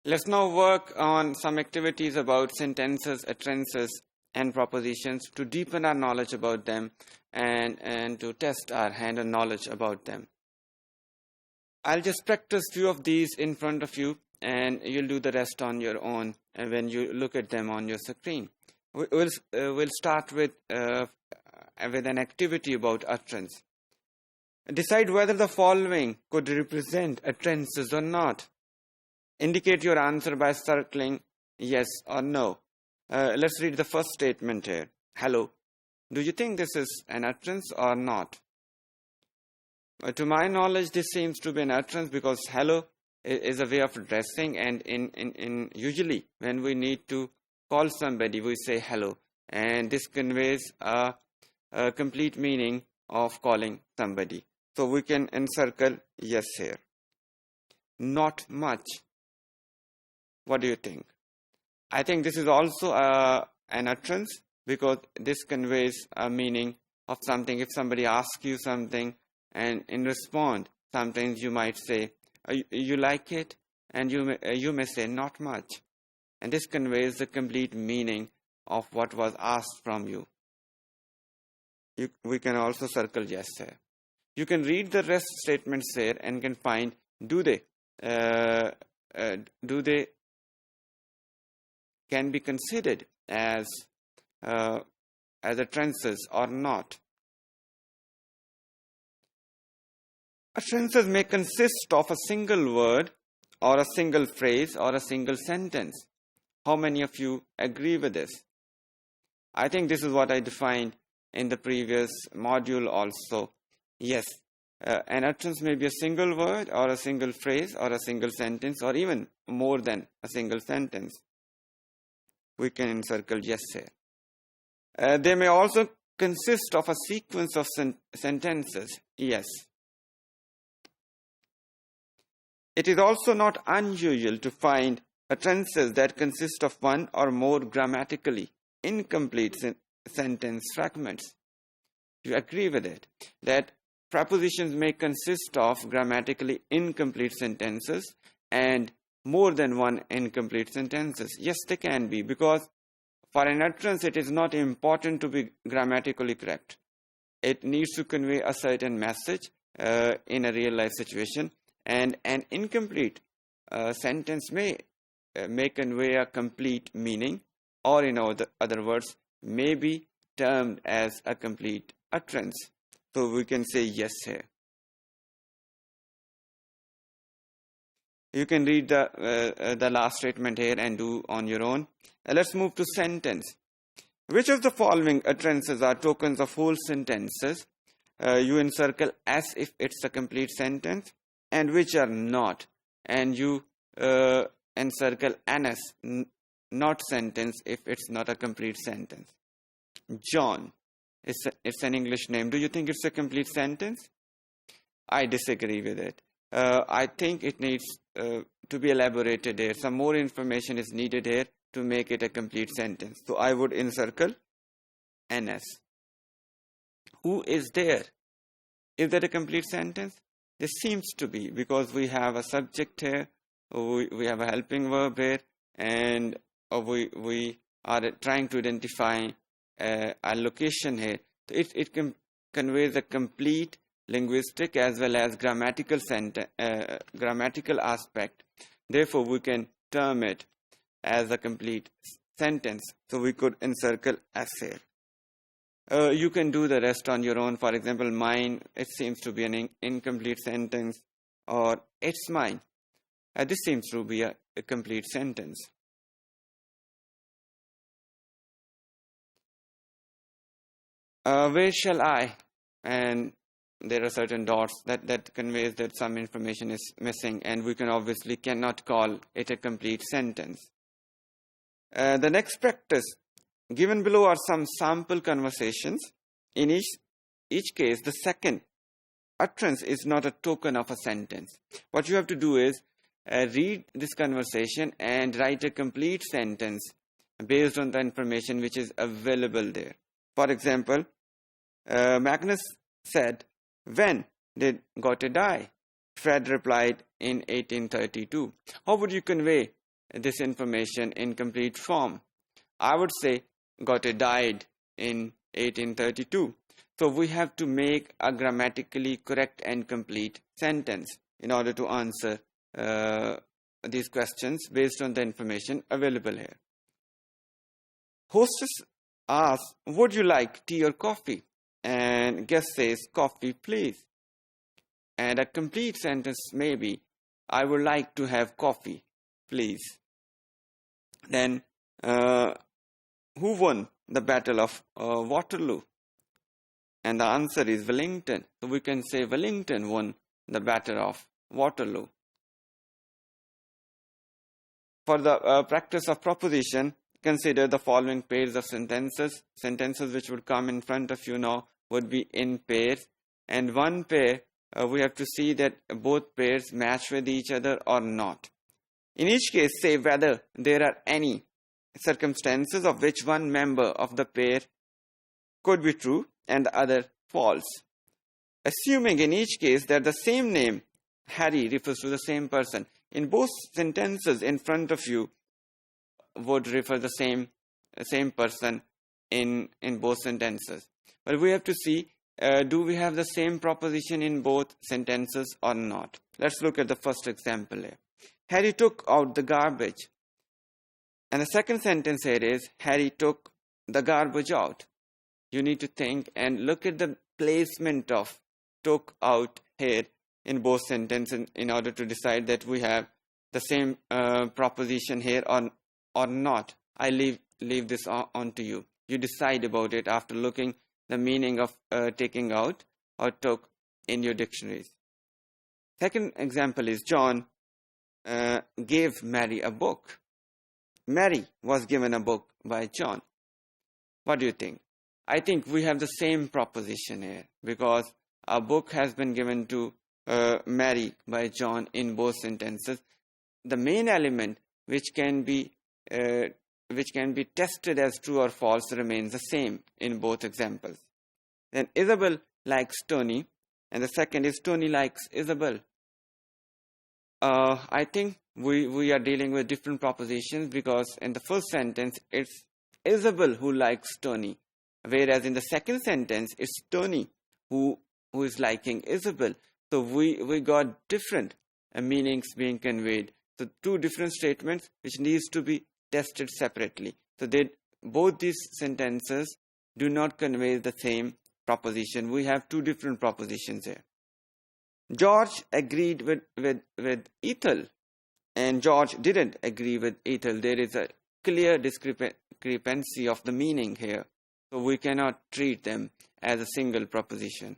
Let's now work on some activities about sentences, utterances, and propositions to deepen our knowledge about them and to test our hand-on knowledge about them. I'll just practice few of these in front of you, and you'll do the rest on your own when you look at them on your screen. We'll start with an activity about utterance. Decide whether the following could represent utterances or not. Indicate your answer by circling yes or no. Let's read the first statement here. Hello. Do you think this is an utterance or not? To my knowledge, this seems to be an utterance because hello is a way of addressing, and in usually when we need to call somebody, we say hello, and this conveys a complete meaning of calling somebody. So we can encircle yes here. Not much. What do you think? I think this is also an utterance because this conveys a meaning of something. If somebody asks you something and in response, sometimes you might say, you like it? And you may say, not much. And this conveys the complete meaning of what was asked from you. We can also circle yes here. You can read the rest statements here and can find, do they can be considered as utterances or not. Utterances may consist of a single word or a single phrase or a single sentence. How many of you agree with this? I think this is what I defined in the previous module also. Yes, an utterance may be a single word or a single phrase or a single sentence or even more than a single sentence. We can encircle yes here. They may also consist of a sequence of sentences. Yes. It is also not unusual to find utterances that consist of one or more grammatically incomplete sentence fragments. You agree with it? That prepositions may consist of grammatically incomplete sentences and more than one incomplete sentences. Yes, they can be, because for an utterance, it is not important to be grammatically correct. It needs to convey a certain message in a real life situation, and an incomplete sentence may convey a complete meaning, or in other words, may be termed as a complete utterance. So we can say yes here. You can read the last statement here and do on your own. Let's move to sentence. Which of the following utterances are tokens of whole sentences? You encircle as if it's a complete sentence, and which are not. And you encircle NS, not sentence, if it's not a complete sentence. John, it's an English name. Do you think it's a complete sentence? I disagree with it. I think it needs to be elaborated here. Some more information is needed here to make it a complete sentence. So I would encircle NS. Who is there? Is that a complete sentence? This seems to be, because we have a subject here, we have a helping verb here, and we are trying to identify a location here. It conveys a complete linguistic as well as grammatical aspect. Therefore, we can term it as a complete sentence. So we could encircle as here. You can do the rest on your own. For example, mine, it seems to be an incomplete sentence, or it's mine. This seems to be a complete sentence. Where shall I? And there are certain dots that conveys that some information is missing, and we cannot call it a complete sentence. The next practice given below are some sample conversations. In each case, the second utterance is not a token of a sentence. What you have to do is read this conversation and write a complete sentence based on the information which is available there. For example, Magnus said, "When did Goethe die?" Fred replied, "In 1832. How would you convey this information in complete form. I would say Goethe died in 1832. So we have to make a grammatically correct and complete sentence in order to answer these questions based on the information available here. Hostess asks, would you like tea or coffee? And guest says, coffee please. And a complete sentence may be, I would like to have coffee please. Then who won the Battle of Waterloo? And the answer is Wellington. So we can say Wellington won the Battle of Waterloo. For the practice of proposition, consider the following pairs of sentences. Sentences which would come in front of you now would be in pairs. And one pair, we have to see that both pairs match with each other or not. In each case, say whether there are any circumstances of which one member of the pair could be true and the other false. Assuming in each case that the same name, Harry, refers to the same person. In both sentences in front of you would refer the same person in both sentences. But we have to see, do we have the same proposition in both sentences or not? Let's look at the first example here. Harry took out the garbage. And the second sentence here is, Harry took the garbage out. You need to think and look at the placement of took out here in both sentences in order to decide that we have the same proposition here or not. I leave this on to you. You decide about it after looking the meaning of taking out or took in your dictionaries. Second example is John gave Mary a book. Mary was given a book by John. What do you think? I think we have the same proposition here because a book has been given to Mary by John in both sentences. The main element which can be tested as true or false remains the same in both examples. Then Isabel likes Tony, and the second is Tony likes Isabel. I think we are dealing with different propositions because in the first sentence it's Isabel who likes Tony, whereas in the second sentence it's Tony who is liking Isabel. So we got different meanings being conveyed. So two different statements which needs to be tested separately. So both these sentences do not convey the same proposition. We have two different propositions here. George agreed with Ethel, and George didn't agree with Ethel. There is a clear discrepancy of the meaning here. So we cannot treat them as a single proposition.